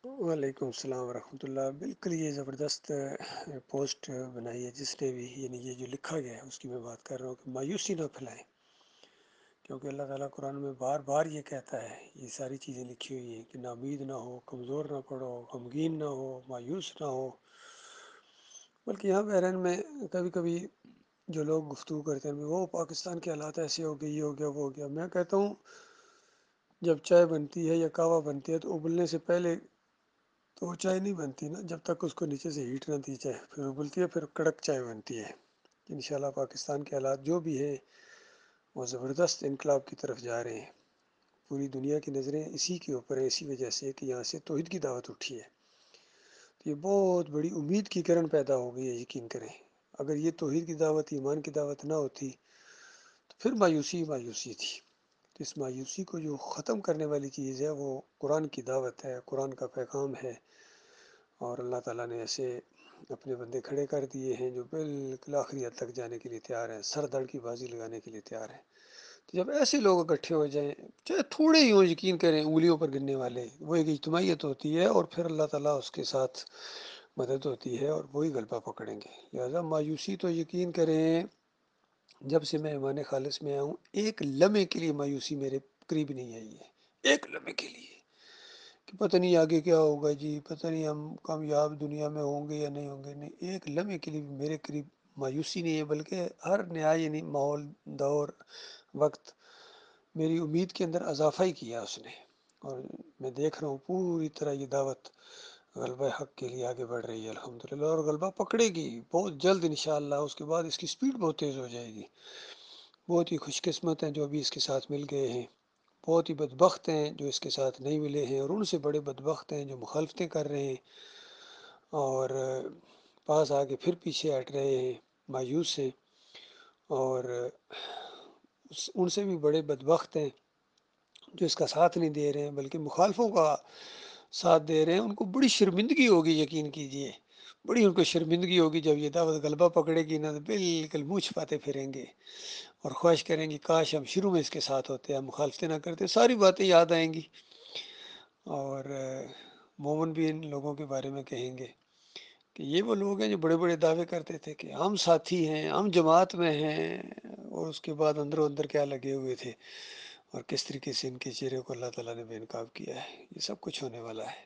وعلیکم السلام ورحمۃ اللہ۔ بالکل یہ زبردست پوسٹ بنائی ہے جس نے بھی، یعنی یہ جو لکھا گیا ہے اس کی میں بات کر رہا ہوں کہ مایوسی نہ پھیلائیں، کیونکہ اللہ تعالیٰ قرآن میں بار بار یہ کہتا ہے، یہ ساری چیزیں لکھی ہوئی ہیں کہ نامید نہ ہو، کمزور نہ پڑو، غمگین نہ ہو، مایوس نہ ہو۔ بلکہ یہاں بحرین میں کبھی کبھی جو لوگ گفتگو کرتے ہیں وہ پاکستان کے حالات ایسے ہو گئے، یہ ہو گیا وہ ہو گیا، میں کہتا ہوں جب چائے بنتی ہے یا کہوہ بنتی ہے تو ابلنے سے پہلے تو وہ چائے نہیں بنتی نا، جب تک اس کو نیچے سے ہیٹ نہ دی جائے، پھر ابلتی ہے، پھر کڑک چائے بنتی ہے۔ انشاءاللہ پاکستان کے حالات جو بھی ہیں وہ زبردست انقلاب کی طرف جا رہے ہیں۔ پوری دنیا کی نظریں اسی کے اوپر ہیں، اسی وجہ سے کہ یہاں سے توحید کی دعوت اٹھی ہے۔ تو یہ بہت بڑی امید کی کرن پیدا ہو گئی ہے، یقین کریں۔ اگر یہ توحید کی دعوت، ایمان کی دعوت نہ ہوتی تو پھر مایوسی مایوسی تھی۔ تو اس مایوسی کو جو ختم کرنے والی چیز ہے وہ قرآن کی دعوت ہے، قرآن کا پیغام ہے، اور اللہ تعالیٰ نے ایسے اپنے بندے کھڑے کر دیے ہیں جو بالکل آخری حد تک جانے کے لیے تیار ہیں، سر دڑ کی بازی لگانے کے لیے تیار ہیں۔ تو جب ایسے لوگ اکٹھے ہو جائیں، چاہے تھوڑے ہی ہوں، یقین کریں انگلیوں پر گننے والے، وہ ایک اجتماعیت ہوتی ہے، اور پھر اللہ تعالیٰ اس کے ساتھ مدد ہوتی ہے اور وہی غلبہ پکڑیں گے۔ لہٰذا مایوسی تو یقین کریں، جب سے میں ایمان خالص میں آیا ہوں ایک لمحے کے لیے مایوسی میرے قریب نہیں آئی ہے، ایک لمحے کے لیے، کہ پتہ نہیں آگے کیا ہوگا جی، پتہ نہیں ہم کامیاب دنیا میں ہوں گے یا نہیں ہوں گے۔ نہیں، ایک لمحے کے لیے بھی میرے قریب مایوسی نہیں ہے، بلکہ ہر نیا یعنی ماحول، دور، وقت میری امید کے اندر اضافہ ہی کیا اس نے۔ اور میں دیکھ رہا ہوں پوری طرح یہ دعوت غلبہ حق کے لیے آگے بڑھ رہی ہے الحمدللہ، اور غلبہ پکڑے گی بہت جلد انشاءاللہ۔ اس کے بعد اس کی سپیڈ بہت تیز ہو جائے گی۔ بہت ہی خوش قسمت ہیں جو ابھی اس کے ساتھ مل گئے ہیں، بہت ہی بدبخت ہیں جو اس کے ساتھ نہیں ملے ہیں، اور ان سے بڑے بدبخت ہیں جو مخالفتیں کر رہے ہیں اور پاس آ کے پھر پیچھے ہٹ رہے ہیں، مایوس ہیں۔ اور ان سے بھی بڑے بدبخت ہیں جو اس کا ساتھ نہیں دے رہے ہیں بلکہ مخالفوں کا ساتھ دے رہے ہیں۔ ان کو بڑی شرمندگی ہوگی، یقین کیجئے، بڑی ان کو شرمندگی ہوگی جب یہ دعوت غلبہ پکڑے گی نا، تو بالکل منہ چھپاتے پھریں گے اور خواہش کریں گے کاش ہم شروع میں اس کے ساتھ ہوتے، ہم مخالفتیں نہ کرتے۔ ساری باتیں یاد آئیں گی، اور مومن بھی ان لوگوں کے بارے میں کہیں گے کہ یہ وہ لوگ ہیں جو بڑے بڑے دعوے کرتے تھے کہ ہم ساتھی ہیں، ہم جماعت میں ہیں، اور اس کے بعد اندروں اندر کیا لگے ہوئے تھے، اور کس طریقے سے ان کے چہرے کو اللہ تعالیٰ نے بے نقاب کیا ہے۔ یہ سب کچھ ہونے والا ہے۔